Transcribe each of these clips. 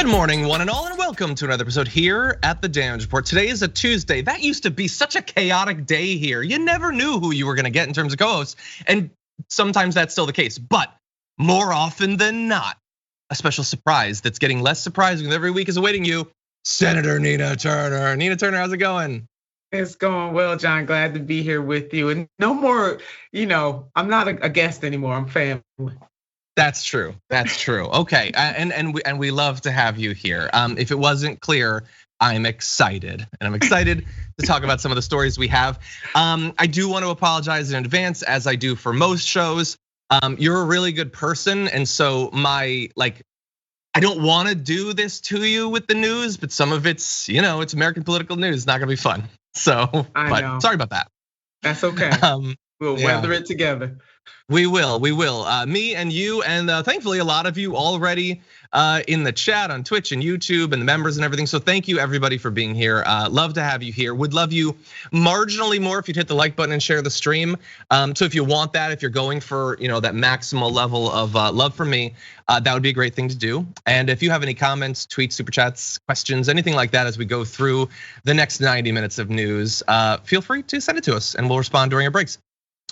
Good morning, one and all, and welcome to another episode here at the Damage Report. Today is a Tuesday. That used to be such a chaotic day here. You never knew who you were gonna get in terms of co-hosts, and sometimes that's still the case. But more often than not, a special surprise that's getting less surprising with every week is awaiting you, Senator Nina Turner. Nina Turner, how's it going? It's going well, John. Glad to be here with you. And no more, I'm not a guest anymore. I'm family. That's true. That's true. Okay, and we love to have you here. If it wasn't clear, I'm excited, and I'm excited to talk about some of the stories we have. I do want to apologize in advance, as I do for most shows. You're a really good person, and so I don't want to do this to you with the news, but some of it's, it's American political news. It's not gonna be fun. So, but sorry about that. That's okay. We'll weather it together. We will. Me and you, and thankfully a lot of you already in the chat on Twitch and YouTube and the members and everything. So thank you everybody for being here. Love to have you here. Would love you marginally more if you'd hit the like button and share the stream. So if you want that, if you're going for that maximal level of love from me, that would be a great thing to do. And if you have any comments, tweets, super chats, questions, anything like that as we go through the next 90 minutes of news, feel free to send it to us and we'll respond during our breaks.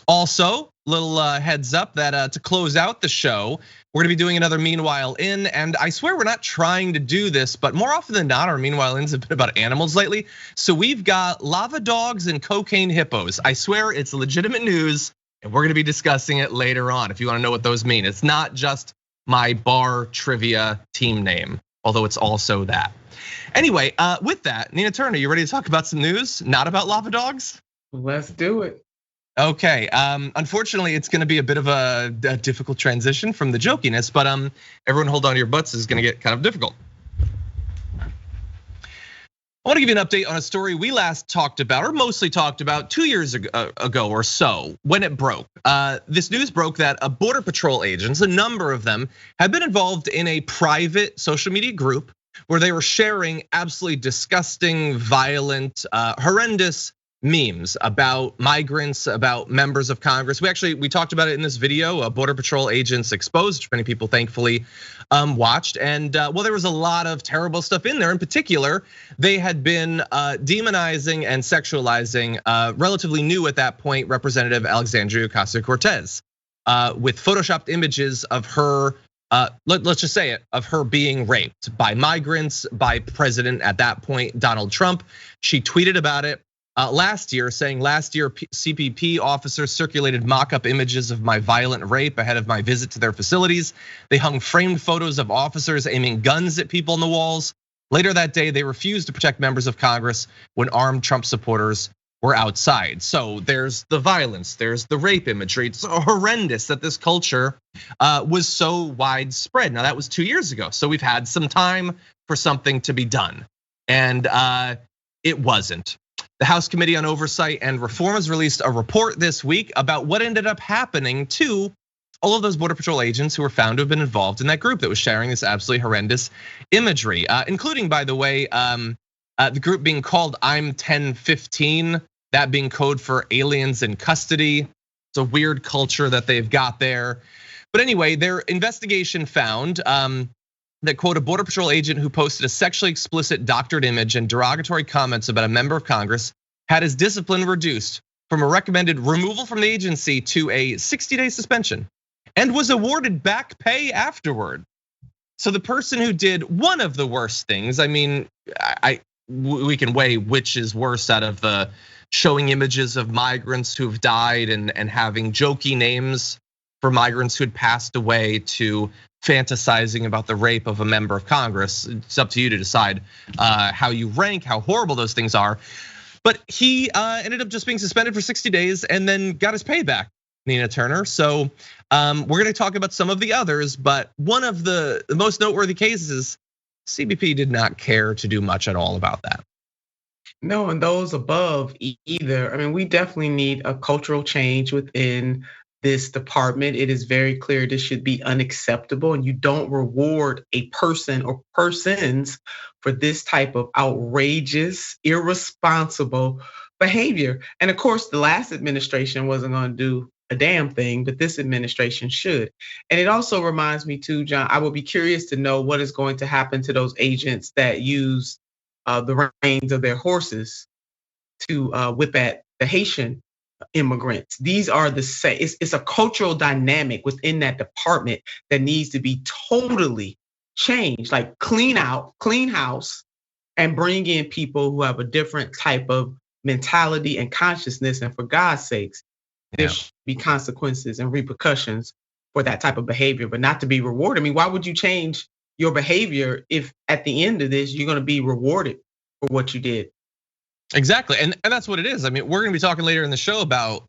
Also, little heads up that to close out the show, we're gonna be doing another Meanwhile In, and I swear we're not trying to do this, but more often than not, our Meanwhile Ins have been about animals lately. So we've got lava dogs and cocaine hippos. I swear it's legitimate news, and we're gonna be discussing it later on if you wanna know what those mean. It's not just my bar trivia team name, although it's also that. Anyway, with that, Nina Turner, you ready to talk about some news, not about lava dogs? Let's do it. Okay, unfortunately, it's gonna be a bit of a difficult transition from the jokiness, but everyone hold on to your butts, is gonna get kind of difficult. I wanna give you an update on a story we last talked about, or mostly talked about 2 years ago or so, when it broke. This news broke that a Border Patrol agents, a number of them, had been involved in a private social media group where they were sharing absolutely disgusting, violent, horrendous memes about migrants, about members of Congress. We talked about it in this video, Border Patrol agents exposed, which many people thankfully watched. And well, there was a lot of terrible stuff in there. In particular, they had been demonizing and sexualizing relatively new at that point, Representative Alexandria Ocasio-Cortez, with photoshopped images of her, let's just say it, of her being raped by migrants, by President at that point, Donald Trump. She tweeted about it last year, saying last year CPP officers circulated mock-up images of my violent rape ahead of my visit to their facilities. They hung framed photos of officers aiming guns at people on the walls. Later that day, they refused to protect members of Congress when armed Trump supporters were outside. So there's the violence, there's the rape imagery. It's horrendous that this culture was so widespread. Now that was 2 years ago, so we've had some time for something to be done, and it wasn't. The House Committee on Oversight and Reform has released a report this week about what ended up happening to all of those Border Patrol agents who were found to have been involved in that group that was sharing this absolutely horrendous imagery, including, by the way, the group being called I'm 1015, that being code for aliens in custody. It's a weird culture that they've got there. But anyway, their investigation found that, quote, a Border Patrol agent who posted a sexually explicit doctored image and derogatory comments about a member of Congress had his discipline reduced from a recommended removal from the agency to a 60-day suspension and was awarded back pay afterward. So the person who did one of the worst things, I mean, we can weigh which is worse out of the showing images of migrants who've died and having jokey names for migrants who had passed away to fantasizing about the rape of a member of Congress. It's up to you to decide how you rank, how horrible those things are. But he ended up just being suspended for 60 days and then got his pay back, Nina Turner. So we're gonna talk about some of the others, but one of the most noteworthy cases, CBP did not care to do much at all about that. No, and those above either. I mean, we definitely need a cultural change within this department. It is very clear this should be unacceptable, and you don't reward a person or persons for this type of outrageous, irresponsible behavior. And of course, the last administration wasn't going to do a damn thing, but this administration should. And it also reminds me too, John, I will be curious to know what is going to happen to those agents that use the reins of their horses to whip at the Haitian immigrants. These are the same. It's a cultural dynamic within that department that needs to be totally changed. Like clean out, clean house, and bring in people who have a different type of mentality and consciousness. And for God's sakes, there should be consequences and repercussions for that type of behavior, but not to be rewarded. I mean, why would you change your behavior if at the end of this you're going to be rewarded for what you did? Exactly, and that's what it is. I mean, we're going to be talking later in the show about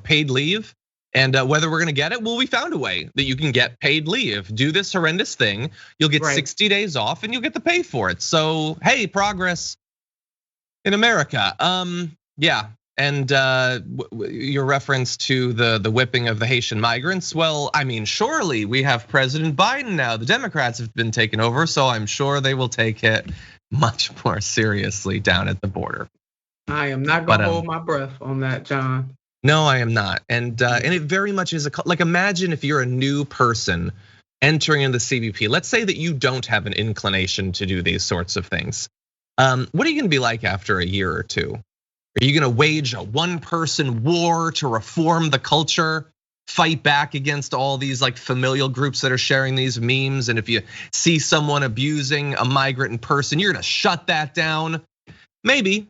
paid leave and whether we're going to get it. Well, we found a way that you can get paid leave. Do this horrendous thing, you'll get 60 days off, and you'll get to pay for it. So, hey, progress in America. Yeah, and your reference to the whipping of the Haitian migrants. Well, I mean, surely we have President Biden now. The Democrats have been taken over, so I'm sure they will take it much more seriously down at the border. I am not gonna hold my breath on that, John. No, I am not, and it very much is like, imagine if you're a new person entering into the CBP. Let's say that you don't have an inclination to do these sorts of things. What are you gonna be like after a year or two? Are you gonna wage a one-person war to reform the culture? Fight back against all these like familial groups that are sharing these memes, and if you see someone abusing a migrant in person, you're gonna shut that down? Maybe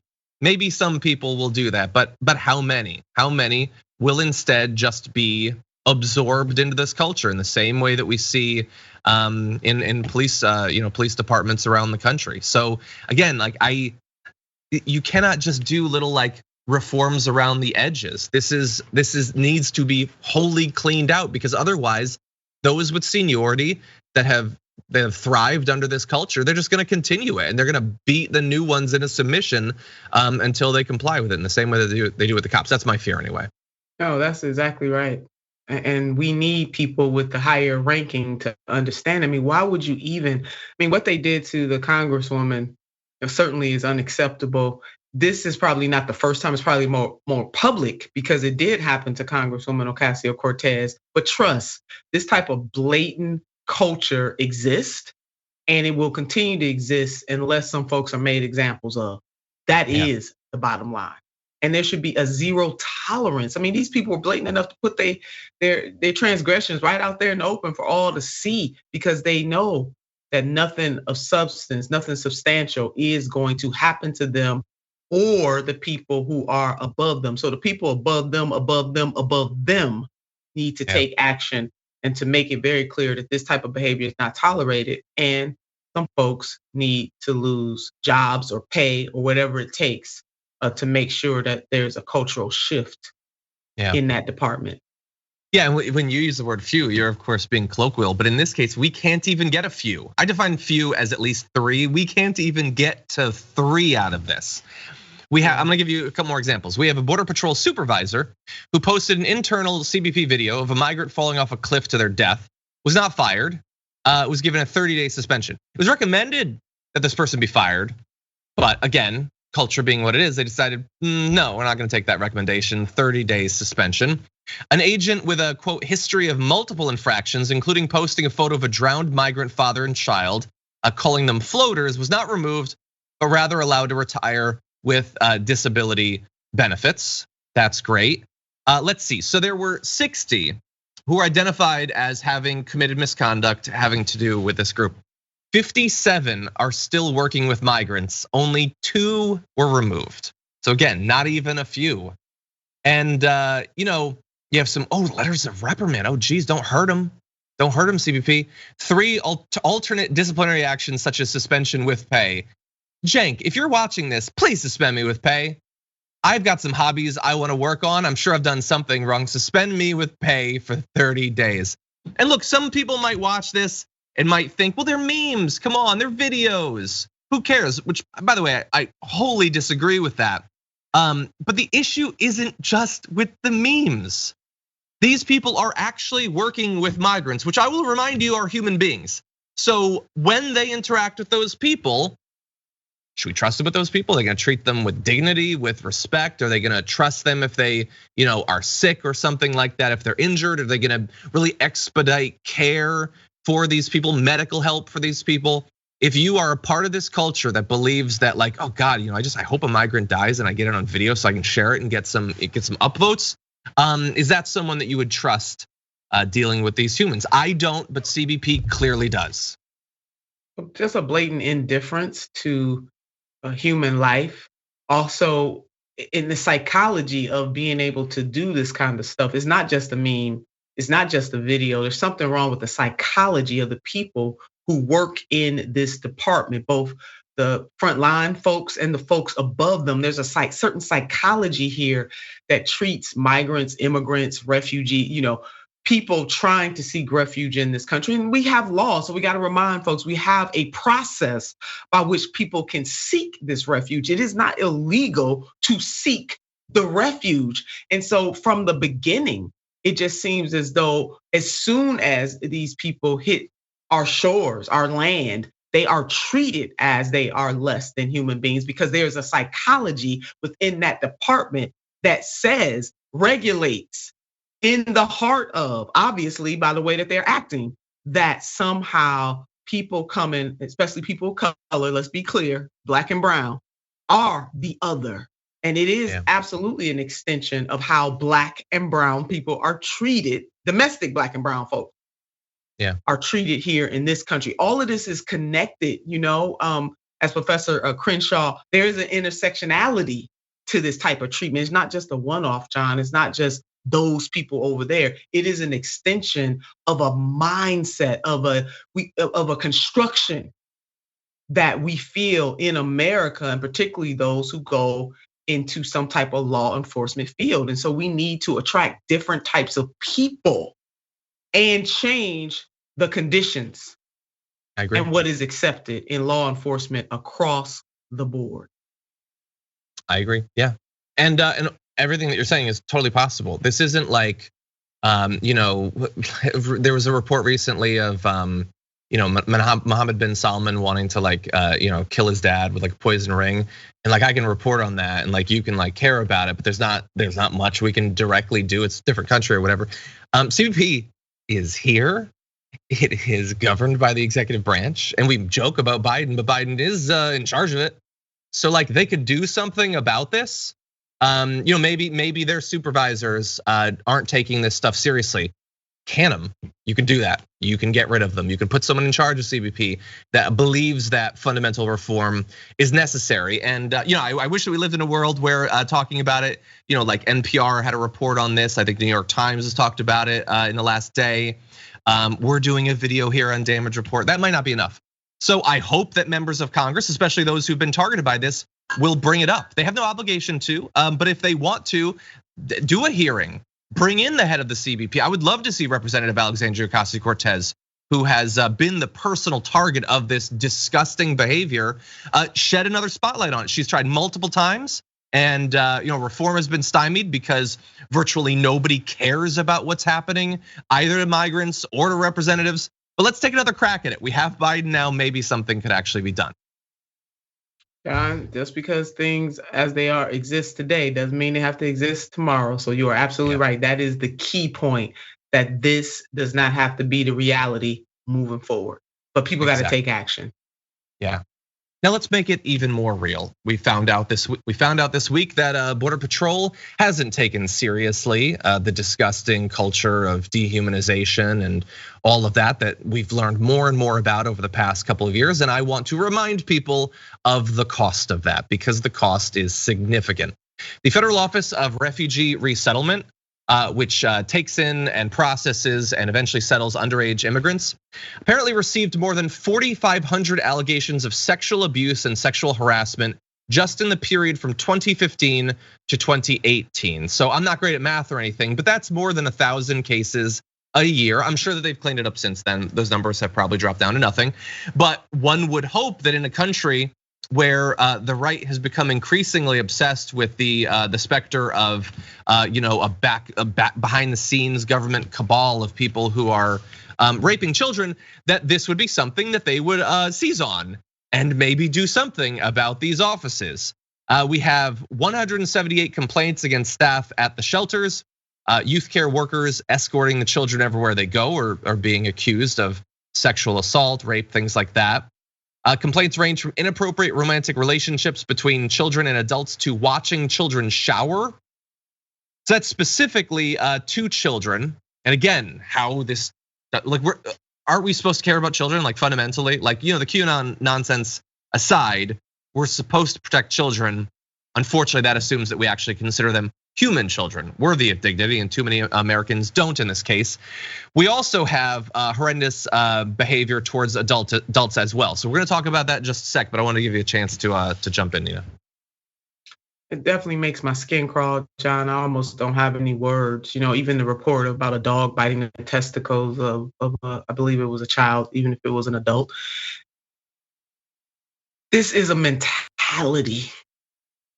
some people will do that, but how many? How many will instead just be absorbed into this culture in the same way that we see in police, police departments around the country? So again, like you cannot just do little like reforms around the edges. This needs to be wholly cleaned out, because otherwise those with seniority that have thrived under this culture, they're just gonna continue it, and they're gonna beat the new ones into submission until they comply with it in the same way that they do with the cops. That's my fear anyway. No, that's exactly right. And we need people with the higher ranking to understand. I mean, why would you even, what they did to the Congresswoman certainly is unacceptable. This is probably not the first time. It's probably more public because it did happen to Congresswoman Ocasio-Cortez. But trust, this type of blatant culture exists, and it will continue to exist unless some folks are made examples of. That is the bottom line. And there should be a zero tolerance. I mean, these people were blatant enough to put their transgressions right out there in the open for all to see, because they know that nothing of substance, nothing substantial is going to happen to them or the people who are above them. So the people above them need to take action and to make it very clear that this type of behavior is not tolerated. And some folks need to lose jobs or pay or whatever it takes to make sure that there's a cultural shift in that department. Yeah, and when you use the word few, you're of course being colloquial, but in this case, we can't even get a few. I define few as at least 3. We can't even get to 3 out of this. I'm gonna give you a couple more examples. We have a Border Patrol supervisor who posted an internal CBP video of a migrant falling off a cliff to their death, was not fired, was given a 30-day suspension. It was recommended that this person be fired, but again, culture being what it is, they decided, no, we're not gonna take that recommendation, 30 days suspension. An agent with a quote history of multiple infractions, including posting a photo of a drowned migrant father and child, calling them floaters, was not removed, but rather allowed to retire with disability benefits. That's great. Let's see, so there were 60 who were identified as having committed misconduct having to do with this group. 57 are still working with migrants, only 2 were removed. So again, not even a few. And you have some letters of reprimand. Oh geez, don't hurt them. Don't hurt them, CBP. 3 alternate disciplinary actions such as suspension with pay. Cenk, if you're watching this, please suspend me with pay. I've got some hobbies I want to work on. I'm sure I've done something wrong. Suspend me with pay for 30 days. And look, some people might watch this and might think, well, they're memes. Come on, they're videos. Who cares? Which, by the way, I wholly disagree with that. But the issue isn't just with the memes. These people are actually working with migrants, which I will remind you are human beings. So when they interact with those people, should we trust them with those people? Are they gonna treat them with dignity, with respect? Are they gonna trust them if they, are sick or something like that? If they're injured, are they gonna really expedite care for these people, medical help for these people? If you are a part of this culture that believes that, like, oh God, I hope a migrant dies and I get it on video so I can share it and get some upvotes. Is that someone that you would trust dealing with these humans? I don't, but CBP clearly does. Just a blatant indifference to human life. Also, in the psychology of being able to do this kind of stuff, it's not just a meme, it's not just a video. There's something wrong with the psychology of the people who work in this department, both the frontline folks and the folks above them. There's a certain psychology here that treats migrants, immigrants, refugees, people trying to seek refuge in this country. And we have laws, so we got to remind folks, we have a process by which people can seek this refuge. It is not illegal to seek the refuge. And so from the beginning, it just seems as though as soon as these people hit our shores, our land, they are treated as they are less than human beings, because there's a psychology within that department that says, regulates, in the heart of, obviously, by the way that they're acting, that somehow people coming, especially people of color, let's be clear, Black and brown, are the other. And it is absolutely an extension of how Black and brown people are treated, domestic Black and brown folks are treated here in this country. All of this is connected, as Professor Crenshaw, there is an intersectionality to this type of treatment. It's not just a one-off, John. It's not just those people over there. It is an extension of a mindset, of a construction that we feel in America, and particularly those who go into some type of law enforcement field. And so we need to attract different types of people and change the conditions and what is accepted in law enforcement across the board. I agree. Yeah. And everything that you're saying is totally possible. This isn't like, there was a report recently of, Mohammed bin Salman wanting to kill his dad with like a poison ring. And like, I can report on that and like, you can like care about it, but there's not much we can directly do. It's a different country or whatever. CBP is here. It is governed by the executive branch. And we joke about Biden, but Biden is in charge of it. So like they could do something about this. Maybe their supervisors aren't taking this stuff seriously. Can them? You can do that. You can get rid of them. You can put someone in charge of CBP that believes that fundamental reform is necessary. And I wish that we lived in a world where talking about it, like NPR had a report on this. I think the New York Times has talked about it in the last day. We're doing a video here on Damage Report. That might not be enough. So I hope that members of Congress, especially those who've been targeted by this, will bring it up. They have no obligation to, but if they want to, do a hearing, bring in the head of the CBP. I would love to see Representative Alexandria Ocasio-Cortez, who has been the personal target of this disgusting behavior, shed another spotlight on it. She's tried multiple times, and reform has been stymied because virtually nobody cares about what's happening, either to migrants or to representatives. But let's take another crack at it. We have Biden now, maybe something could actually be done. John, just because things as they are exist today doesn't mean they have to exist tomorrow. So you are absolutely right. That is the key point, that this does not have to be the reality moving forward. But people got to take action. Yeah. Now let's make it even more real. We found out this week that Border Patrol hasn't taken seriously the disgusting culture of dehumanization and all of that we've learned more and more about over the past couple of years. And I want to remind people of the cost of that, because the cost is significant. The Federal Office of Refugee Resettlement, which takes in and processes and eventually settles underage immigrants, apparently received more than 4,500 allegations of sexual abuse and sexual harassment just in the period from 2015 to 2018. So I'm not great at math or anything, but that's more than 1,000 cases a year. I'm sure that they've cleaned it up since then. Those numbers have probably dropped down to nothing. But one would hope that in a country where the right has become increasingly obsessed with the specter of a behind the scenes government cabal of people who are raping children, that this would be something that they would seize on. and maybe do something about these offices. We have 178 complaints against staff at the shelters. Youth care workers escorting the children everywhere they go are being accused of sexual assault, rape, things like that. Complaints range from inappropriate romantic relationships between children and adults to watching children shower. So that's specifically 2 children. And again, how this, like, aren't we supposed to care about children, like fundamentally? Like, the QAnon nonsense aside, we're supposed to protect children. Unfortunately, that assumes that we actually consider them human children, worthy of dignity, and too many Americans don't in this case. We also have horrendous behavior towards adults as well. So we're gonna talk about that in just a sec, but I want to give you a chance to jump in, Nina. It definitely makes my skin crawl, John. I almost don't have any words. Even the report about a dog biting the testicles of I believe it was a child, even if it was an adult. This is a mentality.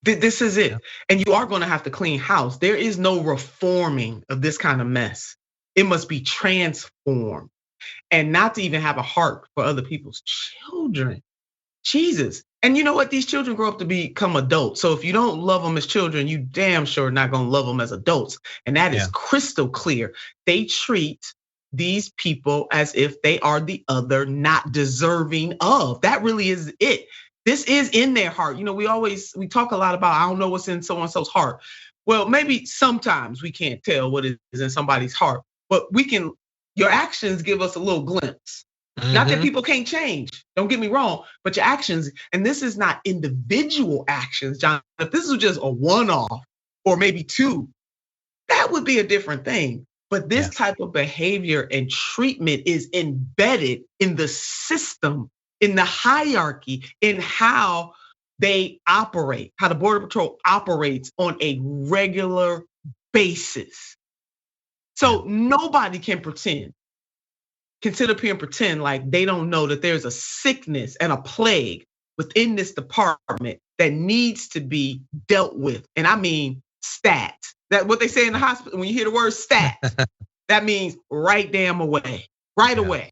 This is it. And you are gonna have to clean house. There is no reforming of this kind of mess. It must be transformed. And not to even have a heart for other people's children. Jesus. And you know what? These children grow up to become adults. So if you don't love them as children, you damn sure not gonna love them as adults. And that is crystal clear. They treat these people as if they are the other, not deserving of. That really is it. This is in their heart. We talk a lot about, I don't know what's in so-and-so's heart. Well, maybe sometimes we can't tell what is in somebody's heart, but your actions give us a little glimpse. Not that people can't change, don't get me wrong, but your actions, and this is not individual actions, John. If this was just a one-off or maybe 2, that would be a different thing. But this type of behavior and treatment is embedded in the system, in the hierarchy, in how they operate, how the Border Patrol operates on a regular basis. So nobody can sit up here and pretend like they don't know that there's a sickness and a plague within this department that needs to be dealt with. And I mean stat. That what they say in the hospital, when you hear the word stat, that means right damn away, right away.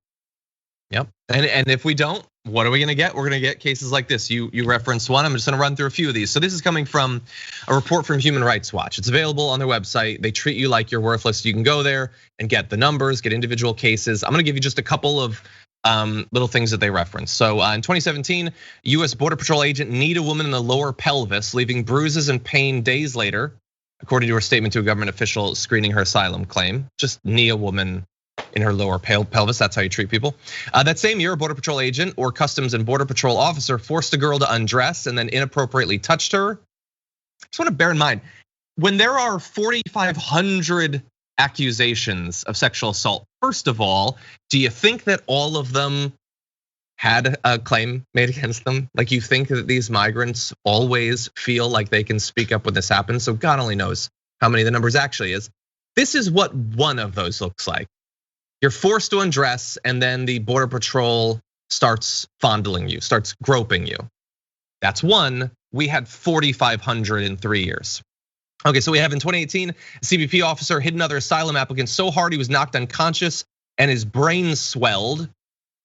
Yep. And if we don't, what are we gonna get? We're gonna get cases like this. You referenced one. I'm just gonna run through a few of these. So this is coming from a report from Human Rights Watch. It's available on their website. They treat you like you're worthless. You can go there and get the numbers, get individual cases. I'm gonna give you just a couple of little things that they reference. So in 2017, US Border Patrol agent kneed a woman in the lower pelvis, leaving bruises and pain days later, according to her statement to a government official screening her asylum claim. Just knee a woman in her lower pelvis, that's how you treat people. That same year, a Border Patrol agent or Customs and Border Patrol officer forced a girl to undress and then inappropriately touched her. I just want to bear in mind, when there are 4,500 accusations of sexual assault, first of all, do you think that all of them had a claim made against them? Like, you think that these migrants always feel like they can speak up when this happens? So God only knows how many the numbers actually is. This is what one of those looks like. You're forced to undress, and then the Border Patrol starts fondling you, starts groping you. That's one. We had 4,500 in 3 years. Okay, so we have in 2018, a CBP officer hit another asylum applicant so hard he was knocked unconscious and his brain swelled.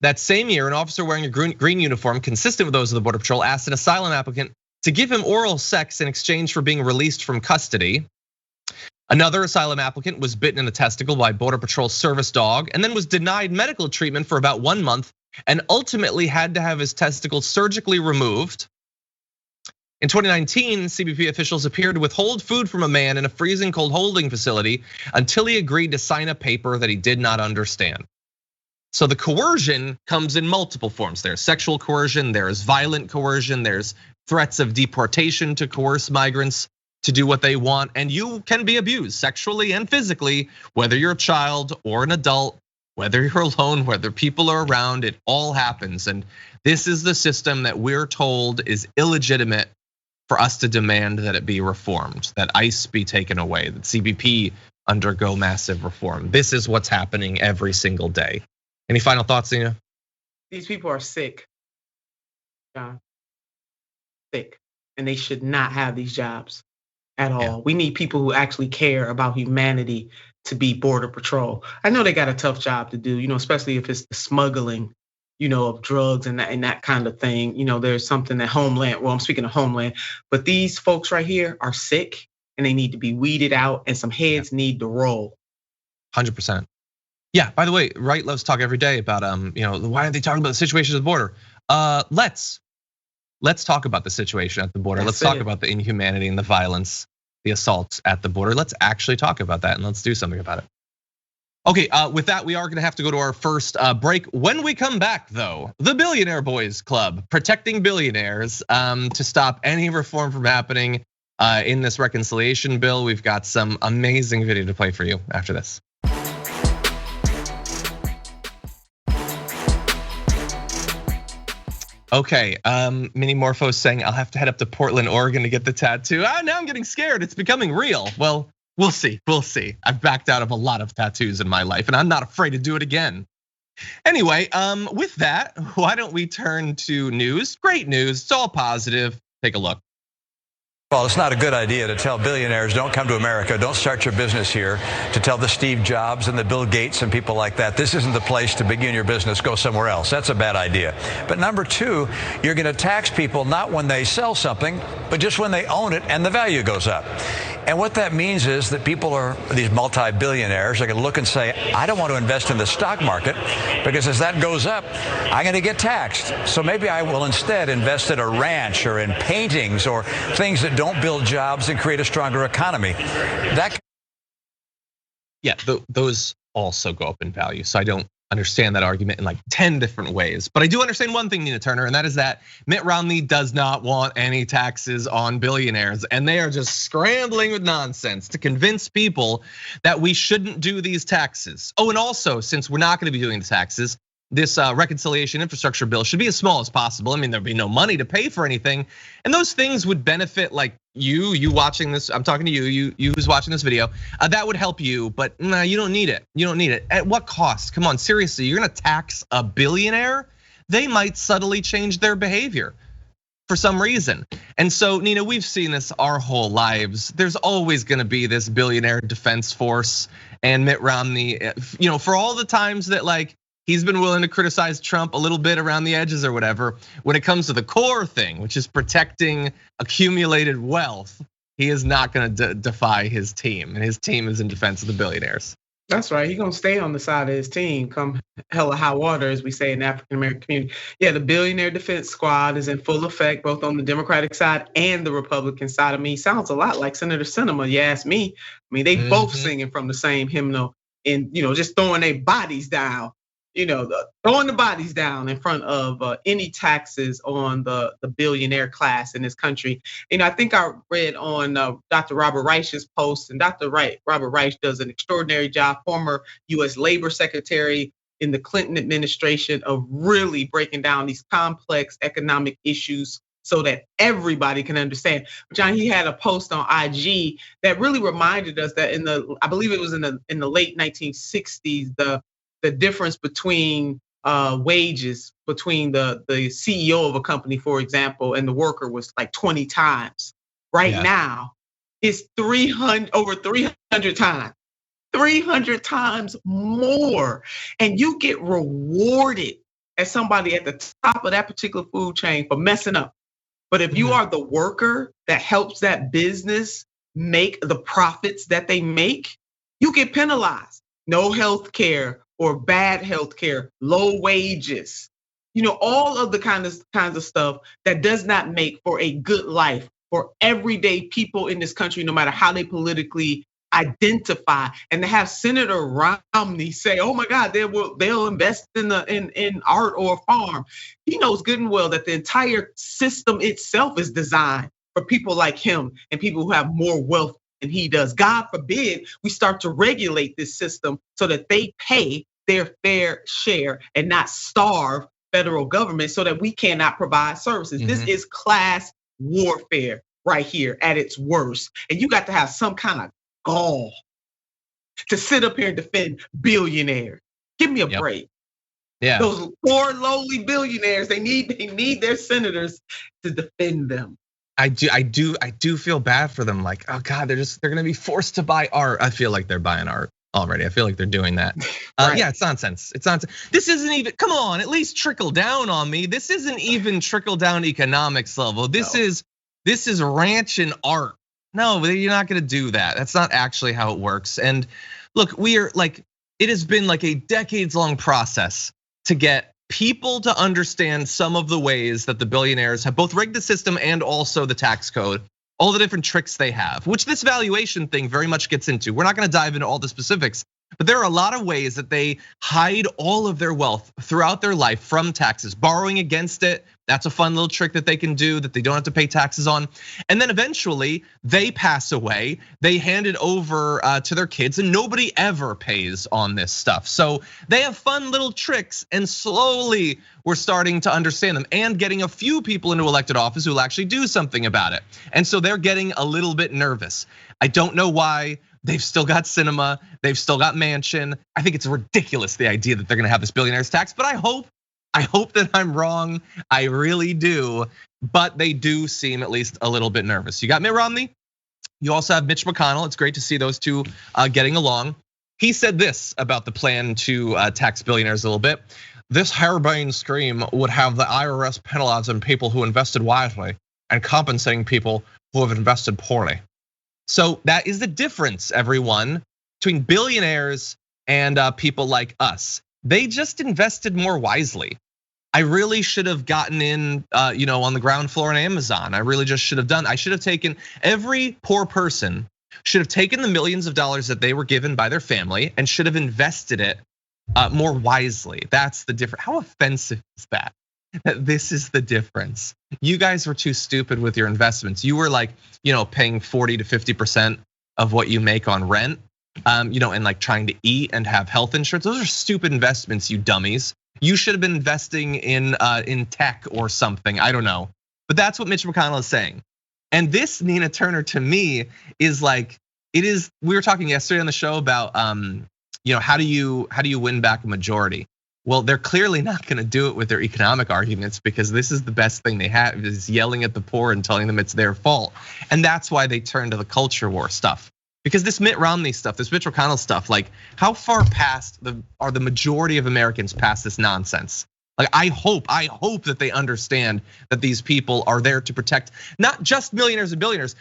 That same year, an officer wearing a green uniform, consistent with those of the Border Patrol, asked an asylum applicant to give him oral sex in exchange for being released from custody. Another asylum applicant was bitten in the testicle by Border Patrol service dog and then was denied medical treatment for about 1 month and ultimately had to have his testicles surgically removed. In 2019, CBP officials appeared to withhold food from a man in a freezing cold holding facility until he agreed to sign a paper that he did not understand. So the coercion comes in multiple forms. There's sexual coercion, there's violent coercion, there's threats of deportation to coerce migrants to do what they want, and you can be abused sexually and physically, whether you're a child or an adult, whether you're alone, whether people are around, it all happens. And this is the system that we're told is illegitimate for us to demand that it be reformed, that ICE be taken away, that CBP undergo massive reform. This is what's happening every single day. Any final thoughts, Nina? These people are sick, John. Sick, and they should not have these jobs at all. Yeah. We need people who actually care about humanity to be Border Patrol. I know they got a tough job to do, especially if it's the smuggling of drugs and that kind of thing. There's something that Homeland, well, I'm speaking of Homeland, but these folks right here are sick and they need to be weeded out and some heads need to roll. 100%. Yeah, by the way, right loves talk every day about, why aren't they talking about the situation at the border? Let's talk about the situation at the border. Let's talk about the inhumanity and the violence, the assaults at the border. Let's actually talk about that and let's do something about it. Okay, with that, we are gonna have to go to our first break. When we come back though, the Billionaire Boys Club, protecting billionaires to stop any reform from happening in this reconciliation bill. We've got some amazing video to play for you after this. Okay, Mini Morpho saying I'll have to head up to Portland, Oregon to get the tattoo. Now I'm getting scared, it's becoming real. Well, we'll see. I've backed out of a lot of tattoos in my life and I'm not afraid to do it again. Anyway, with that, why don't we turn to news? Great news, it's all positive. Take a look. Well, it's not a good idea to tell billionaires, don't come to America, don't start your business here, to tell the Steve Jobs and the Bill Gates and people like that, this isn't the place to begin your business, go somewhere else. That's a bad idea. But number two, you're gonna tax people not when they sell something, but just when they own it and the value goes up. And what that means is that these multi-billionaires are gonna look and say, I don't want to invest in the stock market because as that goes up, I'm gonna get taxed. So maybe I will instead invest in a ranch or in paintings or things that don't build jobs and create a stronger economy. Those also go up in value. So I don't understand that argument in like 10 different ways. But I do understand one thing, Nina Turner, and that is that Mitt Romney does not want any taxes on billionaires. And they are just scrambling with nonsense to convince people that we shouldn't do these taxes. Oh, and also, since we're not gonna be doing the taxes, this reconciliation infrastructure bill should be as small as possible. I mean, there'd be no money to pay for anything. And those things would benefit like you watching this, I'm talking to you who's watching this video, that would help you, but nah, you don't need it. You don't need it. At what cost? Come on, seriously, you're gonna tax a billionaire? They might subtly change their behavior for some reason. And so, Nina, we've seen this our whole lives. There's always gonna be this billionaire defense force and Mitt Romney, for all the times that like, he's been willing to criticize Trump a little bit around the edges or whatever. When it comes to the core thing, which is protecting accumulated wealth, he is not gonna defy his team. And his team is in defense of the billionaires. That's right, he's gonna stay on the side of his team, come hell or high water, as we say in the African American community. Yeah, the Billionaire Defense Squad is in full effect, both on the Democratic side and the Republican side. I mean, he sounds a lot like Senator Sinema, you ask me. I mean, they both singing from the same hymnal and just throwing their bodies down. Throwing the bodies down in front of any taxes on the billionaire class in this country. I think I read on Dr. Robert Reich's post, and Robert Reich does an extraordinary job, former US Labor Secretary in the Clinton administration, of really breaking down these complex economic issues so that everybody can understand. John, he had a post on IG that really reminded us that I believe it was in the late 1960s, the difference between wages between the CEO of a company, for example, and the worker was like 20 times. Right now, it's over 300 times. 300 times more. And you get rewarded as somebody at the top of that particular food chain for messing up. But if you are the worker that helps that business make the profits that they make, you get penalized. No health care or bad health care, low wages, all of the kinds of stuff that does not make for a good life for everyday people in this country, no matter how they politically identify. And to have Senator Romney say, "Oh my God, they'll invest in art or a farm," he knows good and well that the entire system itself is designed for people like him and people who have more wealth than he does. God forbid we start to regulate this system so that they pay their fair share and not starve federal government so that we cannot provide services. This is class warfare right here at its worst. And you got to have some kind of gall to sit up here and defend billionaires. Give me a break. Yeah. Those poor lowly billionaires, they need their senators to defend them. I do feel bad for them. Like, oh God, they're gonna be forced to buy art. I feel like they're buying art already. I feel like they're doing that. Right. Yeah, it's nonsense. It's nonsense. This isn't even, come on, at least trickle down on me. This isn't even trickle down economics level. This is ranch and art. No, you're not gonna do that. That's not actually how it works. And look, it has been like a decades-long process to get people to understand some of the ways that the billionaires have both rigged the system and also the tax code, all the different tricks they have, which this valuation thing very much gets into. We're not gonna dive into all the specifics, but there are a lot of ways that they hide all of their wealth throughout their life from taxes, borrowing against it. That's a fun little trick that they can do that they don't have to pay taxes on. And then eventually they pass away, they hand it over to their kids, and nobody ever pays on this stuff. So they have fun little tricks, and slowly we're starting to understand them and getting a few people into elected office who will actually do something about it. And so they're getting a little bit nervous. I don't know why. They've still got cinema, they've still got Manchin. I think it's ridiculous, the idea that they're gonna have this billionaire's tax, but I hope that I'm wrong. I really do, but they do seem at least a little bit nervous. You got Mitt Romney, you also have Mitch McConnell. It's great to see those two getting along. He said this about the plan to tax billionaires a little bit. This harebrained scheme would have the IRS penalizing people who invested wisely and compensating people who have invested poorly. So that is the difference, everyone, between billionaires and people like us. They just invested more wisely. I really should have gotten in, on the ground floor on Amazon. I really just should have done. I should have taken, every poor person should have taken the millions of dollars that they were given by their family and should have invested it more wisely. That's the difference. How offensive is that? That this is the difference. You guys were too stupid with your investments. You were like, paying 40 to 50% of what you make on rent, and like trying to eat and have health insurance. Those are stupid investments, you dummies. You should have been investing in tech or something. I don't know, but that's what Mitch McConnell is saying. And this, Nina Turner, to me is like, it is. We were talking yesterday on the show about, how do you win back a majority? Well, they're clearly not gonna do it with their economic arguments, because this is the best thing they have, is yelling at the poor and telling them it's their fault. And that's why they turn to the culture war stuff. Because this Mitt Romney stuff, this Mitch McConnell stuff, like how far past are the majority of Americans past this nonsense? Like I hope that they understand that these people are there to protect not just millionaires and billionaires.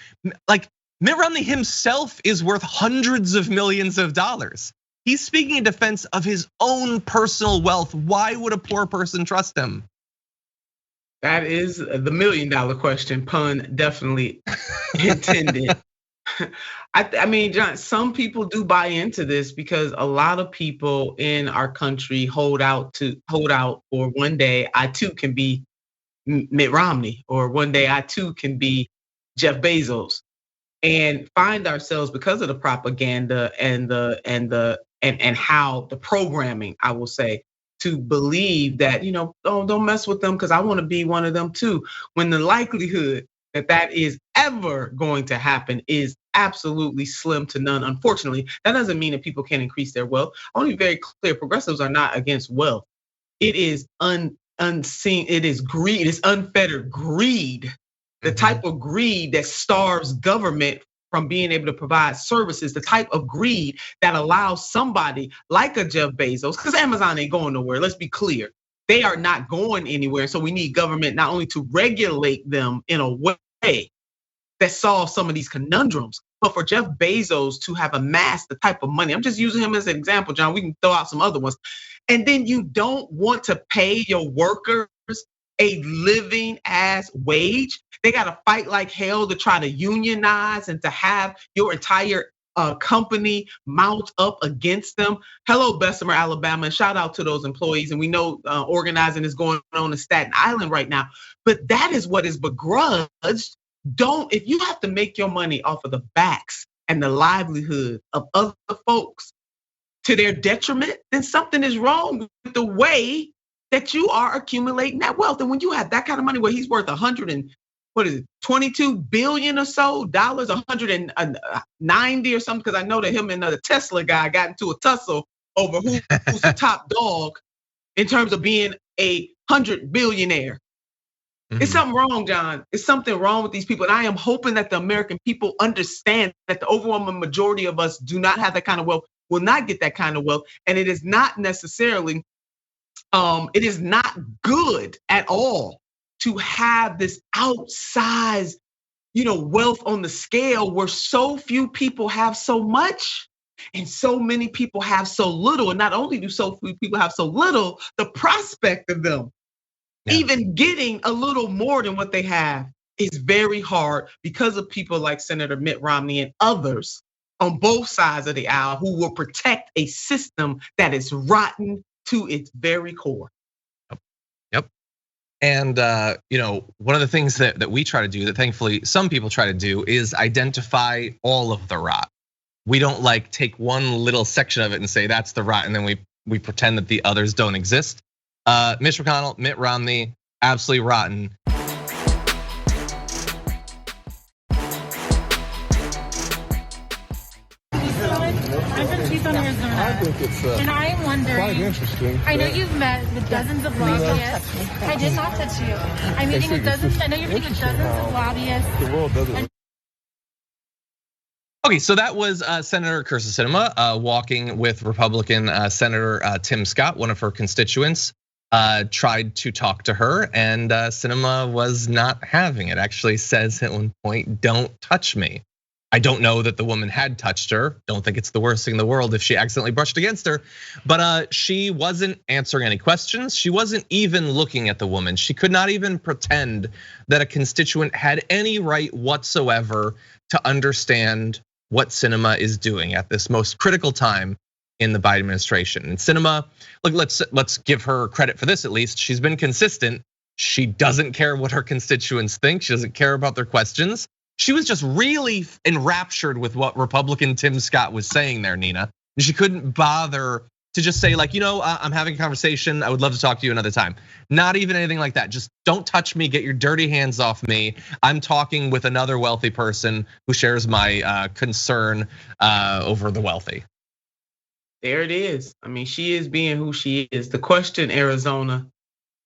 Like Mitt Romney himself is worth hundreds of millions of dollars. He's speaking in defense of his own personal wealth. Why would a poor person trust him? That is the $1 million question, pun definitely intended. I mean, John, some people do buy into this because a lot of people in our country hold out for one day I too can be Mitt Romney, or one day I too can be Jeff Bezos, and find ourselves, because of the propaganda and how the programming, I will say, to believe that, don't mess with them because I want to be one of them too. When the likelihood that is ever going to happen is absolutely slim to none. Unfortunately, that doesn't mean that people can't increase their wealth. I want to be very clear, progressives are not against wealth. It is unseen, it is greed, it is unfettered greed. The type of greed that starves government from being able to provide services, the type of greed that allows somebody like a Jeff Bezos, because Amazon ain't going nowhere, let's be clear. They are not going anywhere. So we need government not only to regulate them in a way that solves some of these conundrums, but for Jeff Bezos to have amassed the type of money. I'm just using him as an example, John. We can throw out some other ones. And then you don't want to pay your workers a living ass wage. They got to fight like hell to try to unionize and to have your entire company mount up against them. Hello, Bessemer, Alabama, and shout out to those employees. And we know organizing is going on in Staten Island right now, but that is what is begrudged. If you have to make your money off of the backs and the livelihood of other folks to their detriment, then something is wrong with the way that you are accumulating that wealth. And when you have that kind of money, where he's worth 22 billion or so dollars, 190 or something, because I know that him and the Tesla guy got into a tussle over who's the top dog in terms of being a 100 billionaire. It's something wrong, John. It's something wrong with these people. And I am hoping that the American people understand that the overwhelming majority of us do not have that kind of wealth. will not get that kind of wealth. And it is not necessarily, it is not good at all to have this outsized, wealth on the scale where so few people have so much and so many people have so little. And not only do so few people have so little, the prospect of them even getting a little more than what they have is very hard because of people like Senator Mitt Romney and others on both sides of the aisle who will protect a system that is rotten to its very core. Yep. And one of the things that we try to do, that thankfully some people try to do, is identify all of the rot. We don't like take one little section of it and say that's the rot, and then we pretend that the others don't exist. Mitch McConnell, Mitt Romney, absolutely rotten. I'm from Tucson, Arizona. I think it's and I am wondering, quite interesting. I know you've met with dozens of lobbyists. I did not touch you. I'm meeting with dozens. I know you're meeting with dozens of lobbyists. The world doesn't. Okay, so that was Senator Kyrsten Sinema walking with Republican Senator Tim Scott, one of her constituents. Tried to talk to her, and Sinema was not having it. Actually says at one point, "Don't touch me." I don't know that the woman had touched her. Don't think it's the worst thing in the world if she accidentally brushed against her. But she wasn't answering any questions. She wasn't even looking at the woman. She could not even pretend that a constituent had any right whatsoever to understand what Sinema is doing at this most critical time in the Biden administration. And Sinema, look, let's give her credit for this at least. She's been consistent. She doesn't care what her constituents think. She doesn't care about their questions. She was just really enraptured with what Republican Tim Scott was saying there, Nina. She couldn't bother to just say like, I'm having a conversation. I would love to talk to you another time. Not even anything like that. Just don't touch me. Get your dirty hands off me. I'm talking with another wealthy person who shares my concern over the wealthy. There it is. I mean, she is being who she is. The question, Arizona,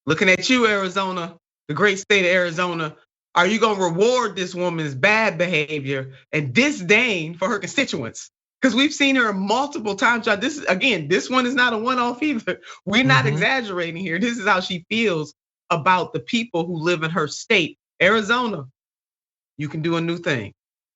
looking at you, Arizona, the great state of Arizona, are you gonna reward this woman's bad behavior and disdain for her constituents? Because we've seen her multiple times. This one is not a one-off either. We're not exaggerating here. This is how she feels about the people who live in her state. Arizona, you can do a new thing,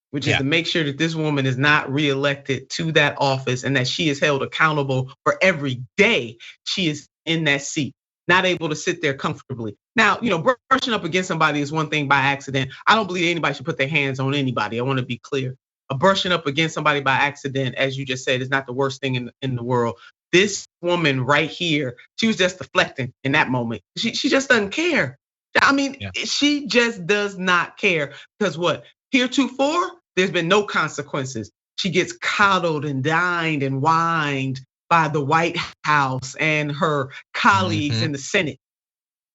which is to make sure that this woman is not reelected to that office and that she is held accountable for every day she is in that seat, not able to sit there comfortably. Now, brushing up against somebody is one thing by accident. I don't believe anybody should put their hands on anybody. I want to be clear. Brushing up against somebody by accident, as you just said, is not the worst thing in the world. This woman right here, she was just deflecting in that moment. She just doesn't care. I mean, she just does not care. Because what? Heretofore, there's been no consequences. She gets coddled and dined and wined by the White House and her colleagues in the Senate.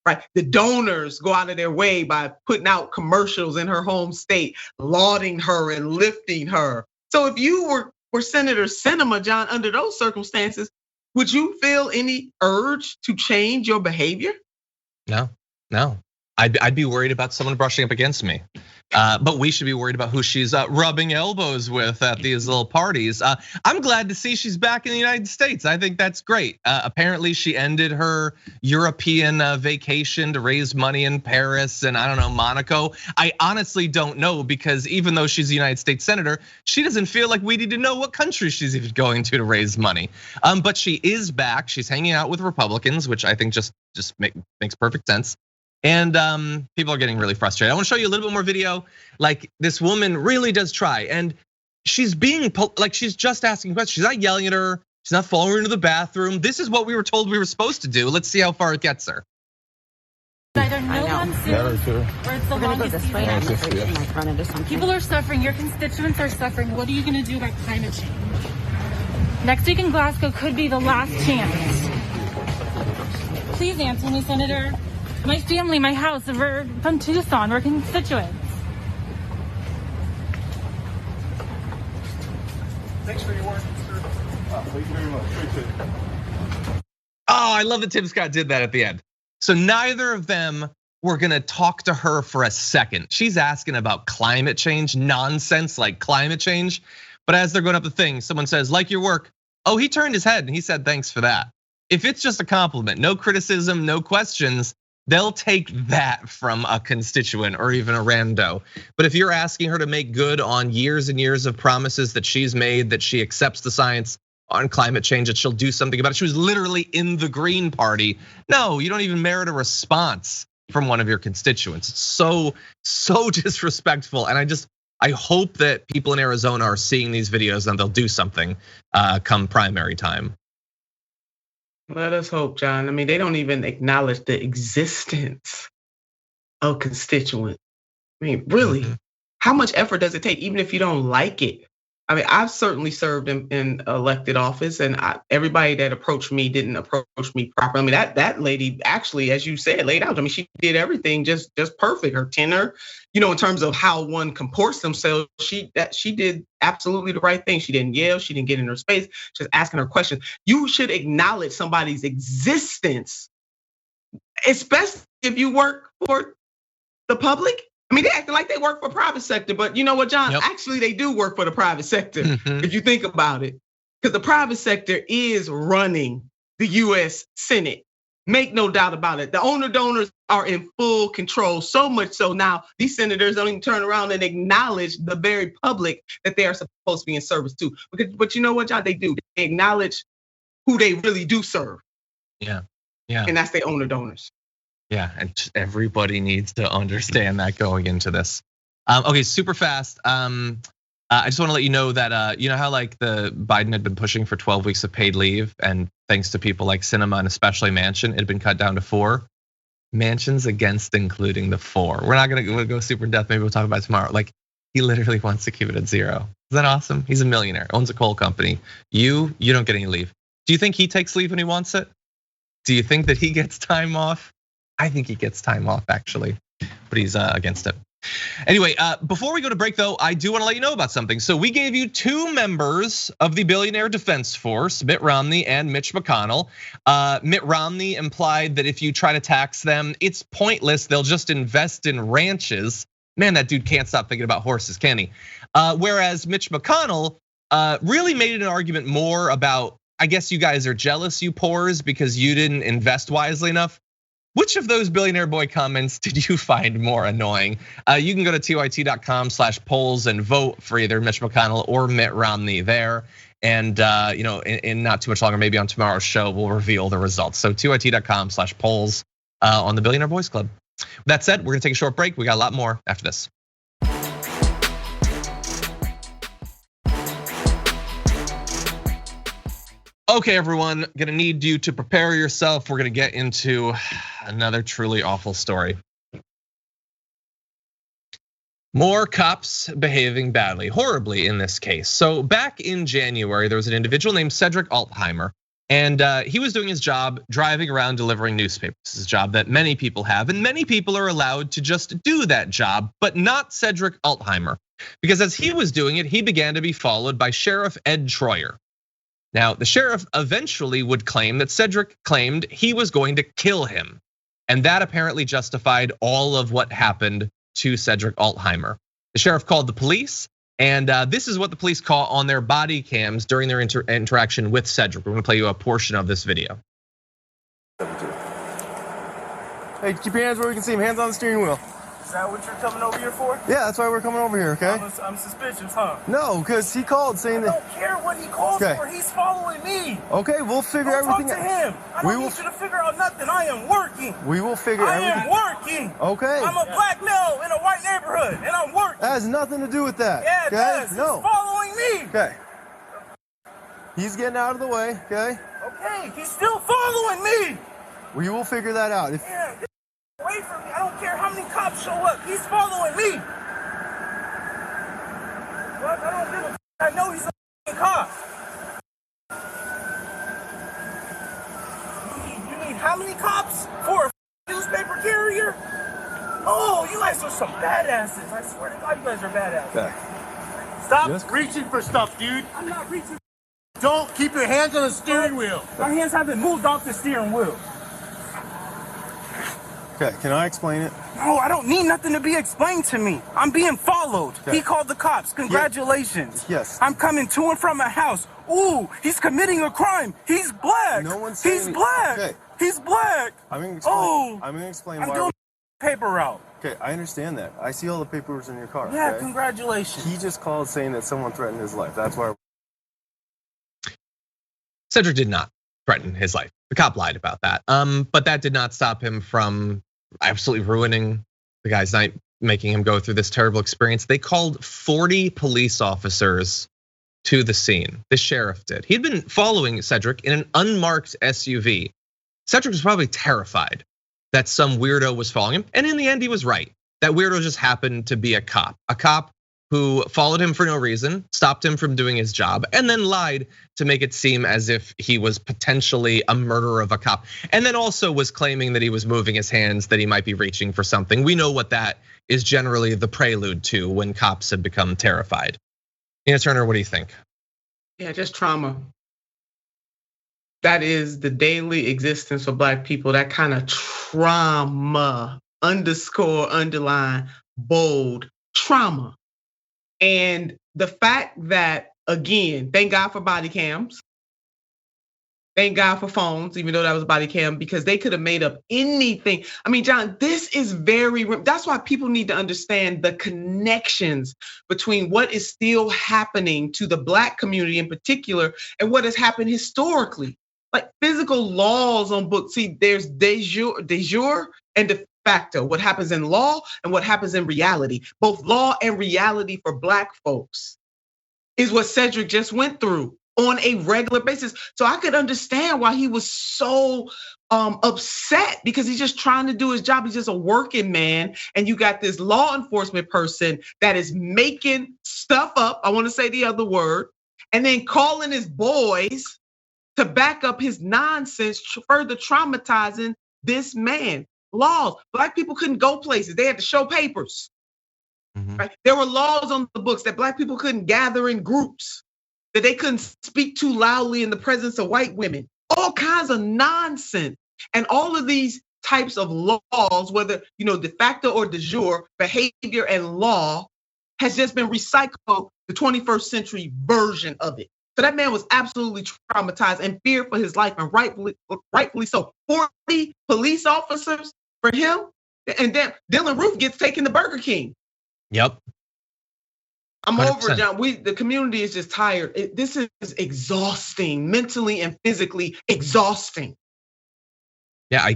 Right? The donors go out of their way by putting out commercials in her home state, lauding her and lifting her. So if you were Senator Sinema, John, under those circumstances, would you feel any urge to change your behavior? No. I'd be worried about someone brushing up against me. But we should be worried about who she's rubbing elbows with at these little parties. I'm glad to see she's back in the United States. I think that's great. Apparently she ended her European vacation to raise money in Paris and I don't know, Monaco. I honestly don't know because even though she's a United States senator, she doesn't feel like we need to know what country she's even going to raise money. But she is back. She's hanging out with Republicans, which I think just makes perfect sense. And people are getting really frustrated. I want to show you a little bit more video. Like this woman really does try, and she's being like she's just asking questions. She's not yelling at her. She's not following her into the bathroom. This is what we were told we were supposed to do. Let's see how far it gets her. Either no monsoon or it's the longest season. People are suffering. Your constituents are suffering. What are you going to do about climate change? Next week in Glasgow could be the last chance. Please answer me, Senator. My family, my house, we're from Tucson, we're constituents. Thanks for your work, sir. Thank you very much. Appreciate it. Oh, I love that Tim Scott did that at the end. So neither of them were gonna talk to her for a second. She's asking about climate change, nonsense like climate change. But as they're going up the thing, someone says, like your work. Oh, he turned his head and he said, thanks for that. If it's just a compliment, no criticism, no questions, they'll take that from a constituent or even a rando. But if you're asking her to make good on years and years of promises that she's made, that she accepts the science on climate change, that she'll do something about it. She was literally in the Green Party. No, you don't even merit a response from one of your constituents. It's so disrespectful. And I hope that people in Arizona are seeing these videos and they'll do something come primary time. Let us hope, John. I mean, they don't even acknowledge the existence of constituents. I mean, really, how much effort does it take, even if you don't like it? I mean, I've certainly served in elected office, and everybody that approached me didn't approach me properly. I mean, that lady actually, as you said, laid out. I mean, she did everything just perfect. Her tenor, in terms of how one comports themselves, she did absolutely the right thing. She didn't yell. She didn't get in her space. Just asking her questions. You should acknowledge somebody's existence, especially if you work for the public. I mean, they acting like they work for private sector, but you know what, John? Yep. Actually, they do work for the private sector, if you think about it. Because the private sector is running the US Senate. Make no doubt about it. The owner donors are in full control, so much so now these senators don't even turn around and acknowledge the very public that they are supposed to be in service to. But you know what, John? They do. They acknowledge who they really do serve. Yeah. And that's their owner donors. Yeah, and everybody needs to understand that going into this. Okay, super fast. I just want to let you know that you know how like the Biden had been pushing for 12 weeks of paid leave, and thanks to people like Sinema and especially Manchin, it had been cut down to 4. Manchin's against including the 4. We're not gonna go super in depth. Maybe we'll talk about it tomorrow. Like he literally wants to keep it at 0. Isn't that awesome? He's a millionaire, owns a coal company. You don't get any leave. Do you think he takes leave when he wants it? Do you think that he gets time off? I think he gets time off actually, but he's against it. Anyway, before we go to break though, I do want to let you know about something. So we gave you 2 members of the Billionaire Defense Force, Mitt Romney and Mitch McConnell. Mitt Romney implied that if you try to tax them, it's pointless. They'll just invest in ranches. Man, that dude can't stop thinking about horses, can he? Whereas Mitch McConnell really made an argument more about, I guess you guys are jealous, you poors, because you didn't invest wisely enough. Which of those Billionaire Boy comments did you find more annoying? You can go to tyt.com/polls and vote for either Mitch McConnell or Mitt Romney there. And in not too much longer, maybe on tomorrow's show, we'll reveal the results. So tyt.com/polls on the Billionaire Boys Club. With that said, we're gonna take a short break. We got a lot more after this. Okay, everyone, gonna need you to prepare yourself. We're gonna get into another truly awful story. More cops behaving badly, horribly in this case. So back in January, there was an individual named Cedric Altheimer, and he was doing his job driving around delivering newspapers. This is a job that many people have, and many people are allowed to just do that job, but not Cedric Altheimer. Because as he was doing it, he began to be followed by Sheriff Ed Troyer. Now, the sheriff eventually would claim that Cedric claimed he was going to kill him. And that apparently justified all of what happened to Cedric Altheimer. The sheriff called the police, and this is what the police caught on their body cams during their interaction with Cedric. We're gonna play you a portion of this video. Hey, keep your hands where we can see them, hands on the steering wheel. Is that what you're coming over here for? Yeah, that's why we're coming over here, okay? I'm suspicious, huh? No, because he called saying that. I don't care what he calls for, he's following me. Okay, we'll figure everything out. Talk to him. I don't need you to figure out nothing. I am working. We will figure everything. I am working. Okay. I'm a black male in a white neighborhood, and I'm working. That has nothing to do with that. Yeah, it does. No. He's following me. Okay. He's getting out of the way, okay? Okay, he's still following me. We will figure that out. Yeah, get away from me. I don't care how many cops show up. He's following me. What? I don't give a f. I know he's a cop. You need how many cops for a newspaper carrier? Oh, you guys are some badasses. I swear to God, you guys are badasses. Okay. Stop reaching for stuff, dude. I'm not reaching. Don't keep your hands on the steering wheel. My hands haven't moved off the steering wheel. Okay, can I explain it? No, I don't need nothing to be explained to me. I'm being followed. Okay. He called the cops. Congratulations. Yes. I'm coming to and from my house. Ooh, he's committing a crime. He's black. No one's He's saying black. Okay. He's black. I'm gonna explain. Oh, I'm gonna explain I'm why. doing paper route. Okay, I understand that. I see all the papers in your car. Yeah, okay? congratulations. He just called saying that someone threatened his life. That's why. Cedric did not threaten his life. The cop lied about that. But that did not stop him from absolutely ruining the guy's night, making him go through this terrible experience. They called 40 police officers to the scene. The sheriff did. He'd been following Cedric in an unmarked SUV. Cedric was probably terrified that some weirdo was following him. And in the end, he was right. That weirdo just happened to be a cop who followed him for no reason, stopped him from doing his job, and then lied to make it seem as if he was potentially a murderer of a cop. And then also was claiming that he was moving his hands, that he might be reaching for something. We know what that is generally the prelude to when cops have become terrified. Nina Turner, what do you think? Yeah, just trauma. That is the daily existence for Black people, that kind of trauma, underscore, underline, bold, trauma. And the fact that, again, thank God for body cams. Thank God for phones, even though that was body cam, because they could have made up anything. I mean, John, this is that's why people need to understand the connections between what is still happening to the Black community in particular and what has happened historically. Like physical laws on books. See, there's de jure and de facto, what happens in law and what happens in reality. Both law and reality for Black folks is what Cedric just went through on a regular basis. So I could understand why he was so upset, because he's just trying to do his job. He's just a working man. And you got this law enforcement person that is making stuff up, I wanna say the other word, and then calling his boys to back up his nonsense, further traumatizing this man. Laws, Black people couldn't go places. They had to show papers. Right? There were laws on the books that Black people couldn't gather in groups, that they couldn't speak too loudly in the presence of white women. All kinds of nonsense. And all of these types of laws, whether de facto or de jure, behavior and law, has just been recycled, the 21st century version of it. So that man was absolutely traumatized and feared for his life, and rightfully so. 40 police officers for him, and then Dylan Roof gets taken to Burger King. Yep. I'm 100%. over it, John. The community is just tired. This is exhausting, mentally and physically exhausting. Yeah,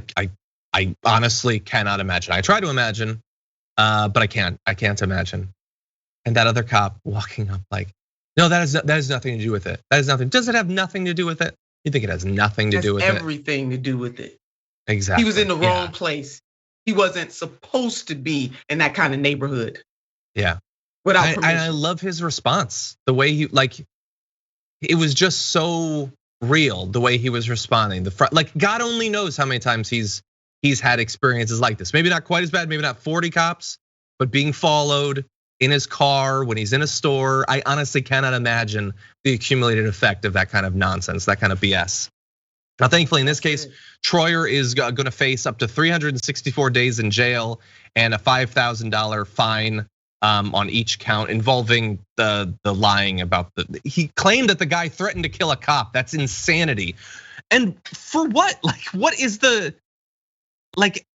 I honestly cannot imagine. I try to imagine, but I can't. I can't imagine. And that other cop walking up like, no, that has nothing to do with it. That is nothing. Does it have nothing to do with it? You think it has nothing to do with it? Everything to do with it. Exactly. He was in the wrong place. He wasn't supposed to be in that kind of neighborhood. Yeah. Without permission. I love his response. The way it was just so real. The way he was responding. God only knows how many times he's had experiences like this. Maybe not quite as bad. Maybe not 40 cops, but being followed in his car, when he's in a store. I honestly cannot imagine the accumulated effect of that kind of nonsense, that kind of BS. Now, thankfully, in this case, Troyer is gonna face up to 364 days in jail and a $5,000 fine on each count involving the lying about he claimed that the guy threatened to kill a cop. That's insanity. And for what? What is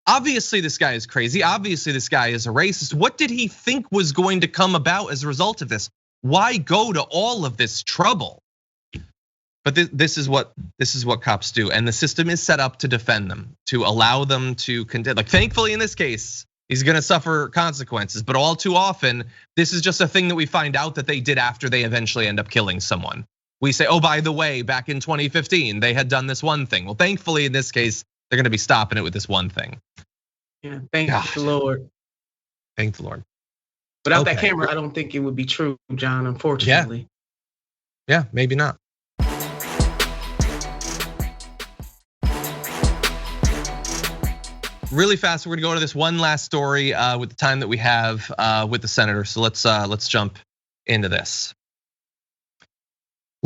obviously this guy is crazy. Obviously this guy is a racist. What did he think was going to come about as a result of this? Why go to all of this trouble? But this is what cops do, and the system is set up to defend them, to allow them to contend. Thankfully in this case, he's gonna suffer consequences, but all too often, this is just a thing that we find out that they did after they eventually end up killing someone. We say, oh, by the way, back in 2015, they had done this one thing. Well, thankfully in this case, they're gonna be stopping it with this one thing. Yeah, thank the Lord. Thank the Lord. Without that camera, I don't think it would be true, John, unfortunately. Yeah, maybe not. Really fast, we're gonna go to this one last story with the time that we have with the senator. So let's jump into this.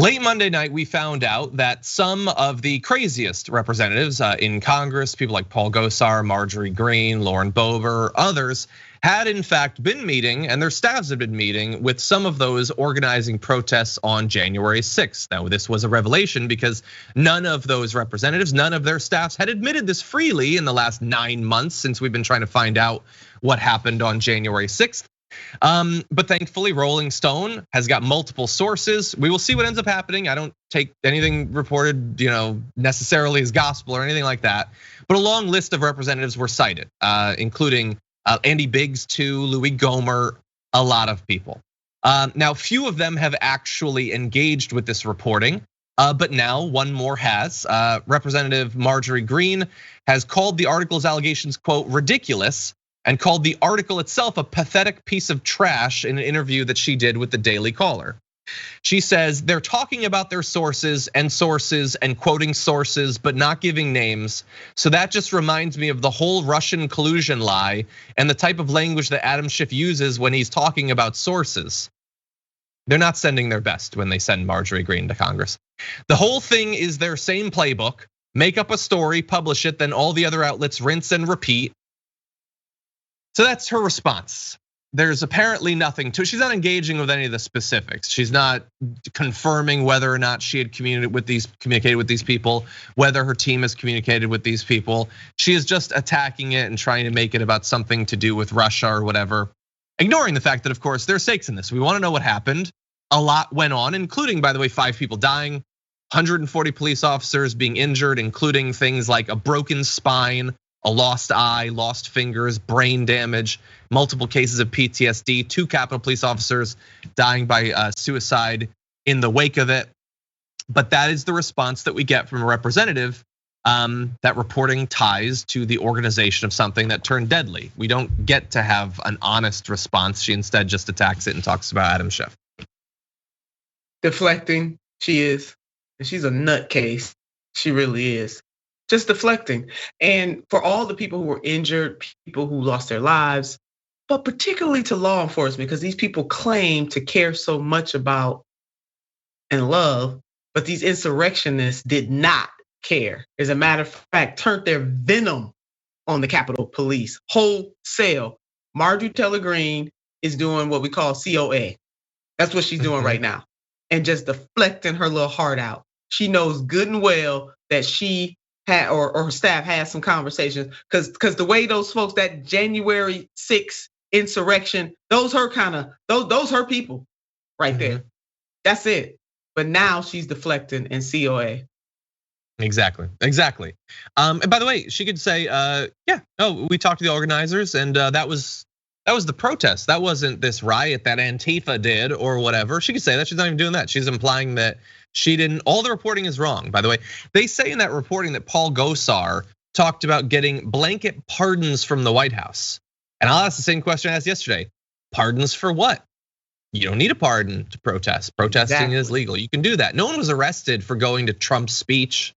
Late Monday night, we found out that some of the craziest representatives in Congress, people like Paul Gosar, Marjorie Greene, Lauren Boebert, others, had in fact been meeting, and their staffs had been meeting with some of those organizing protests on January 6th. Now, this was a revelation because none of those representatives, none of their staffs had admitted this freely in the last 9 months since we've been trying to find out what happened on January 6th. But thankfully, Rolling Stone has got multiple sources. We will see what ends up happening. I don't take anything reported, necessarily as gospel or anything like that. But a long list of representatives were cited, including Andy Biggs too, Louis Gohmert, a lot of people. Now, few of them have actually engaged with this reporting, but now one more has. Representative Marjorie Greene has called the article's allegations, quote, ridiculous, and called the article itself a pathetic piece of trash in an interview that she did with the Daily Caller. She says they're talking about their sources and quoting sources, but not giving names. So that just reminds me of the whole Russian collusion lie and the type of language that Adam Schiff uses when he's talking about sources. They're not sending their best when they send Marjorie Greene to Congress. The whole thing is their same playbook: make up a story, publish it, then all the other outlets rinse and repeat. So that's her response. There's apparently nothing to, she's not engaging with any of the specifics. She's not confirming whether or not she had communicated with these people, whether her team has communicated with these people. She is just attacking it and trying to make it about something to do with Russia or whatever, ignoring the fact that, of course, there's stakes in this. We want to know what happened. A lot went on, including, by the way, 5 people dying, 140 police officers being injured, including things like a broken spine, a lost eye, lost fingers, brain damage, multiple cases of PTSD, 2 Capitol police officers dying by suicide in the wake of it. But that is the response that we get from a representative that reporting ties to the organization of something that turned deadly. We don't get to have an honest response. She instead just attacks it and talks about Adam Schiff. Deflecting, she is. And she's a nutcase. She really is. Just deflecting. And for all the people who were injured, people who lost their lives, but particularly to law enforcement, because these people claim to care so much about and love, but these insurrectionists did not care. As a matter of fact, turned their venom on the Capitol Police wholesale. Marjorie Taylor Greene is doing what we call COA. That's what she's doing right now. And just deflecting her little heart out. She knows good and well that she or her staff has some conversations, because the way those folks, that January 6th insurrection, those her people right there. That's it. But now she's deflecting and COA. Exactly. And by the way, she could say, yeah, no, we talked to the organizers, and that was the protest. That wasn't this riot that Antifa did or whatever. She could say that. She's not even doing that. She's implying that she didn't. All the reporting is wrong, by the way. They say in that reporting that Paul Gosar talked about getting blanket pardons from the White House. And I'll ask the same question I asked yesterday. Pardons for what? You don't need a pardon to protest. Protesting is legal. You can do that. No one was arrested for going to Trump's speech.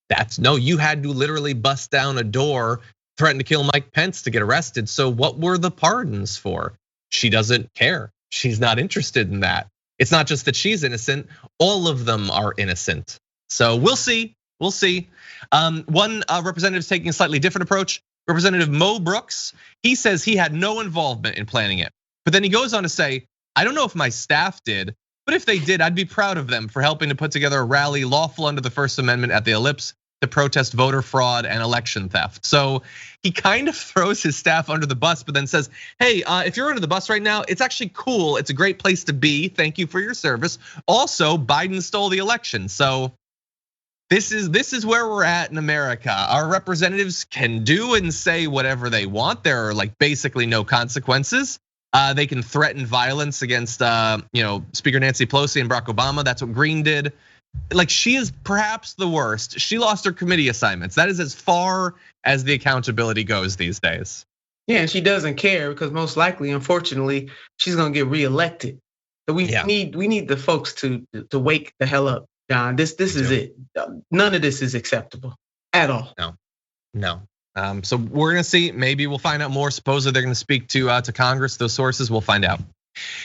You had to literally bust down a door, threaten to kill Mike Pence to get arrested. So what were the pardons for? She doesn't care. She's not interested in that. It's not just that she's innocent, all of them are innocent. So we'll see. One representative is taking a slightly different approach. Representative Mo Brooks, he says he had no involvement in planning it. But then he goes on to say, I don't know if my staff did, but if they did, I'd be proud of them for helping to put together a rally lawful under the First Amendment at the Ellipse to protest voter fraud and election theft. So he kind of throws his staff under the bus, but then says, hey, if you're under the bus right now, it's actually cool. It's a great place to be. Thank you for your service. Also, Biden stole the election. So this is where we're at in America. Our representatives can do and say whatever they want. There are like basically no consequences. They can threaten violence against Speaker Nancy Pelosi and Barack Obama. That's what Greene did. Like, she is perhaps the worst. She lost her committee assignments. That is as far as the accountability goes these days. Yeah, and she doesn't care because most likely, unfortunately, she's gonna get reelected. So we need the folks to wake the hell up, John. This is it. None of this is acceptable at all. No. So we're gonna see. Maybe we'll find out more. Supposedly they're gonna speak to Congress. Those sources, we'll find out.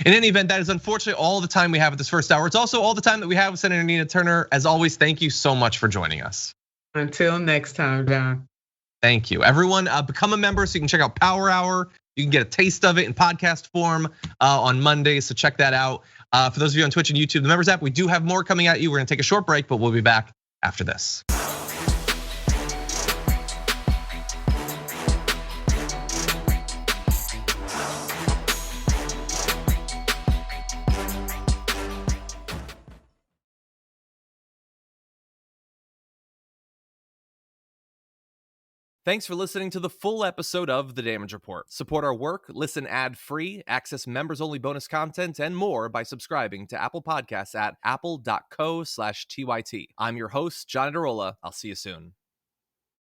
In any event, that is unfortunately all the time we have at this first hour. It's also all the time that we have with Senator Nina Turner. As always, thank you so much for joining us. Until next time, John. Thank you. Everyone, become a member so you can check out Power Hour. You can get a taste of it in podcast form on Monday, so check that out. For those of you on Twitch and YouTube, the members app, we do have more coming at you. We're gonna take a short break, but we'll be back after this. Thanks for listening to the full episode of The Damage Report. Support our work, listen ad-free, access members-only bonus content, and more by subscribing to Apple Podcasts at apple.co/TYT. I'm your host, John Adarola. I'll see you soon.